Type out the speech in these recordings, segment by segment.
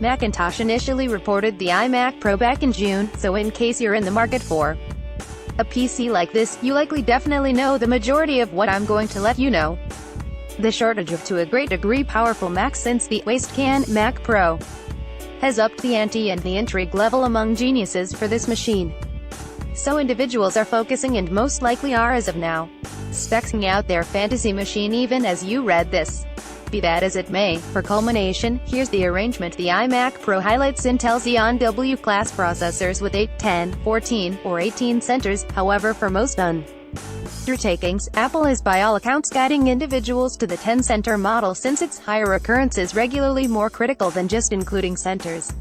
Macintosh initially reported the iMac Pro back in June, so in case you're in the market for a PC like this, you likely definitely know the majority of what I'm going to let you know. The shortage of to a great degree powerful Macs since the wastecan Mac Pro has upped the ante and the intrigue level among geniuses for this machine. So individuals are focusing, and most likely are as of now, spec'ing out their fantasy machine even as you read this. Be that as it may, for culmination, here's the arrangement. The iMac Pro highlights Intel Xeon W-class processors with 8, 10, 14, or 18 centers. However, for most undertakings, Apple is by all accounts guiding individuals to the 10-center model, since its higher recurrence is regularly more critical than just including centers.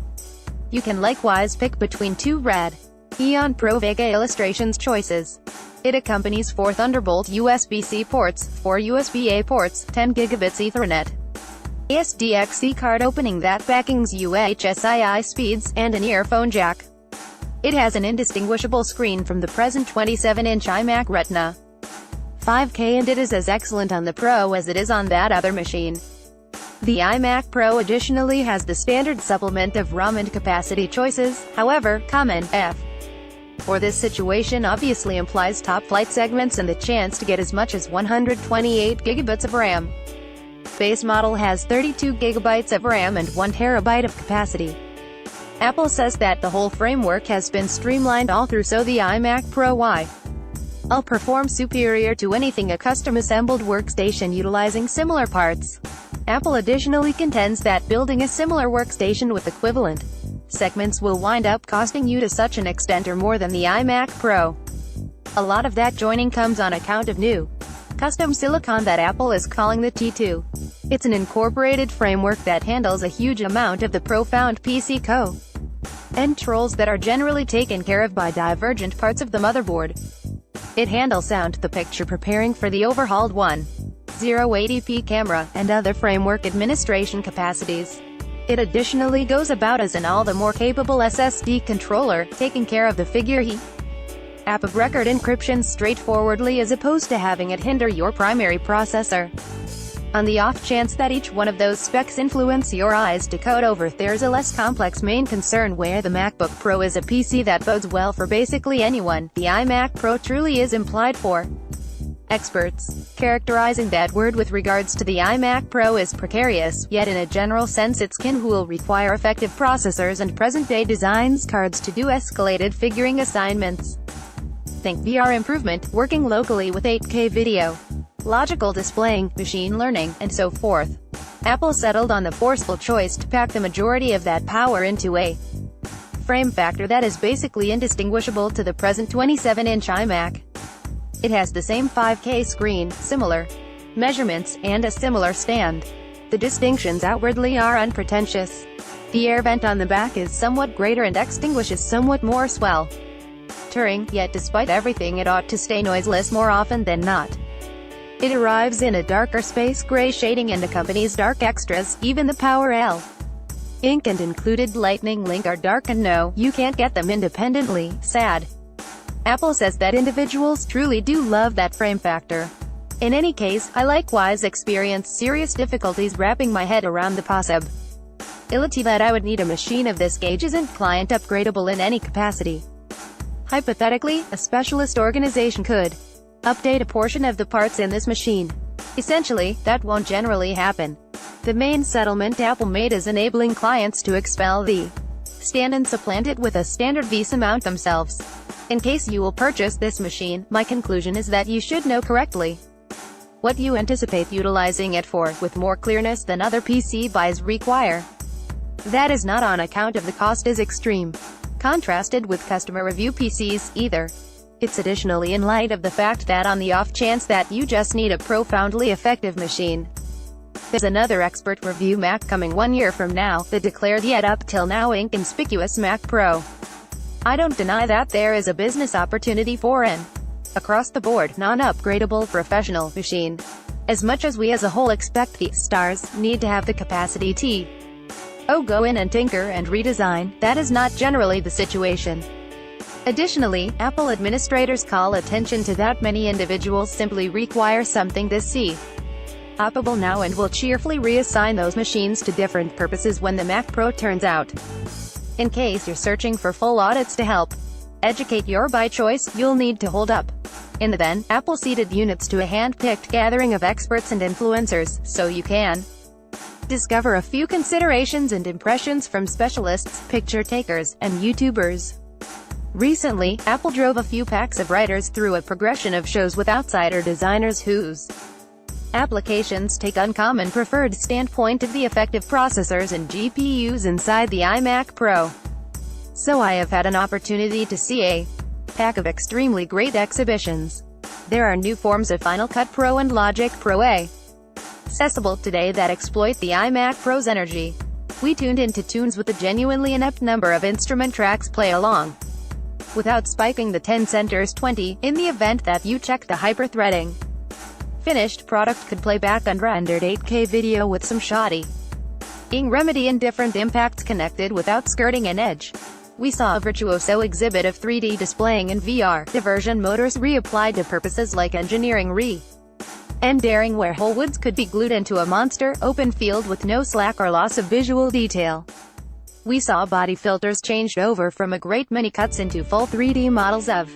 You can likewise pick between two Radeon Pro Vega illustrations choices. It accompanies 4 Thunderbolt USB-C ports, 4 USB-A ports, 10 gigabits Ethernet, SDXC card opening that backings UHSII speeds, and an earphone jack. It has an indistinguishable screen from the present 27-inch iMac Retina 5K, and it is as excellent on the Pro as it is on that other machine. The iMac Pro additionally has the standard supplement of ROM and capacity choices. However, common F for this situation obviously implies top-flight segments and the chance to get as much as 128 gigabits of RAM. Base model has 32 gigabytes of RAM and 1 terabyte of capacity. Apple says that the whole framework has been streamlined all through, so the iMac Pro will perform superior to anything a custom-assembled workstation utilizing similar parts. Apple additionally contends that building a similar workstation with equivalent segments will wind up costing you to such an extent or more than the iMac Pro. A lot of that joining comes on account of new custom silicon that Apple is calling the T2. It's an incorporated framework that handles a huge amount of the profound PC controls that are generally taken care of by divergent parts of the motherboard. It handles sound, the picture preparing for the overhauled 1080p camera, and other framework administration capacities. It additionally goes about as an all the more capable SSD controller, taking care of the figure app of record encryption straightforwardly, as opposed to having it hinder your primary processor. On the off chance that each one of those specs influence your eyes to code over, there's a less complex main concern where the MacBook Pro is a PC that bodes well for basically anyone. The iMac Pro truly is implied for experts. Characterizing that word with regards to the iMac Pro is precarious, yet in a general sense its kin who will require effective processors and present-day designs cards to do escalated figuring assignments. Think VR improvement, working locally with 8K video, logical displaying, machine learning, and so forth. Apple settled on the forceful choice to pack the majority of that power into a frame factor that is basically indistinguishable to the present 27-inch iMac. It has the same 5K screen, similar measurements, and a similar stand. The distinctions outwardly are unpretentious. The air vent on the back is somewhat greater and extinguishes somewhat more sweltering, yet despite everything it ought to stay noiseless more often than not. It arrives in a darker space gray shading and accompanies dark extras. Even the Power L ink and included Lightning Link are dark, and no, you can't get them independently. Sad. Apple says that individuals truly do love that frame factor. In any case, I likewise experienced serious difficulties wrapping my head around the possibility that I would need a machine of this gauge isn't client upgradable in any capacity. Hypothetically, a specialist organization could update a portion of the parts in this machine. Essentially, that won't generally happen. The main settlement Apple made is enabling clients to expel the stand and supplant it with a standard VESA mount themselves. In case you will purchase this machine, my conclusion is that you should know correctly what you anticipate utilizing it for, with more clearness than other PC buys require. That is not on account of the cost is extreme, contrasted with customer review PCs, either. It's additionally in light of the fact that on the off chance that you just need a profoundly effective machine, there's another expert review Mac coming 1 year from now, the declared yet up till now inconspicuous Mac Pro. I don't deny that there is a business opportunity for an across-the-board, non-upgradable professional machine. As much as we as a whole expect the stars need to have the capacity to go in and tinker and redesign, that is not generally the situation. Additionally, Apple administrators call attention to that many individuals simply require something to see Operable now and will cheerfully reassign those machines to different purposes when the Mac Pro turns out. In case you're searching for full audits to help educate your buy choice, you'll need to hold up. In the then, Apple ceded units to a hand-picked gathering of experts and influencers, so you can discover a few considerations and impressions from specialists, picture takers, and YouTubers. Recently, Apple drove a few packs of writers through a progression of shows with outsider designers whose applications take uncommon preferred standpoint of the effective processors and GPUs inside the iMac Pro. So I have had an opportunity to see a pack of extremely great exhibitions. There are new forms of Final Cut Pro and Logic Pro accessible today that exploit the iMac Pro's energy. We tuned into tunes with a genuinely inept number of instrument tracks play along, without spiking the 10 centers 20, in the event that you check the hyper-threading. Finished product could play back unrendered 8K video with some shoddy remedy and different impacts connected without skirting an edge. We saw a virtuoso exhibit of 3D displaying and VR diversion motors reapplied to purposes like engineering rendering where whole woods could be glued into a monster open field with no slack or loss of visual detail. We saw body filters changed over from a great many cuts into full 3D models of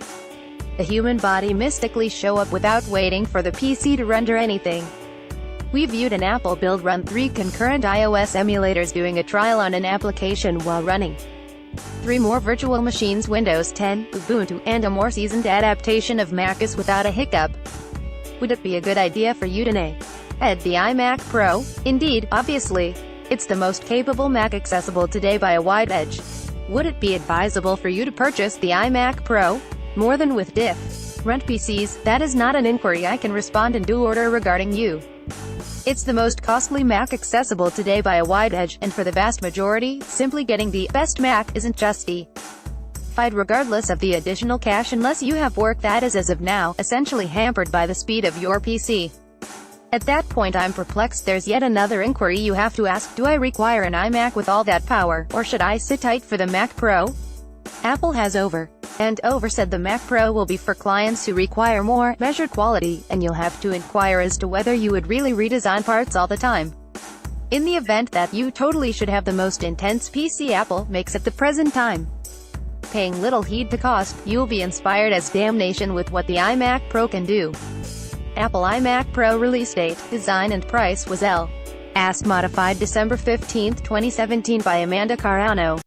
the human body mystically show up without waiting for the PC to render anything. We viewed an Apple build run 3 concurrent iOS emulators doing a trial on an application while running 3 more virtual machines, Windows 10, Ubuntu, and a more seasoned adaptation of macOS without a hiccup. Would it be a good idea for you to add the iMac Pro? Indeed, obviously. It's the most capable Mac accessible today by a wide edge. Would it be advisable for you to purchase the iMac Pro? More than with different PCs, that is not an inquiry I can respond in due order regarding you. It's the most costly Mac accessible today by a wide edge, and for the vast majority, simply getting the best Mac isn't justified regardless of the additional cash unless you have work that is, as of now, essentially hampered by the speed of your PC. At that point I'm perplexed. There's yet another inquiry you have to ask: do I require an iMac with all that power, or should I sit tight for the Mac Pro? Apple has over said the Mac Pro will be for clients who require more measured quality, and you'll have to inquire as to whether you would really redesign parts all the time. In the event that you totally should have the most intense PC Apple makes at the present time, paying little heed to cost, you'll be inspired as damnation with what the iMac Pro can do. Apple iMac Pro release date, design and price was L.S. modified December 15, 2017 by Amanda Carano.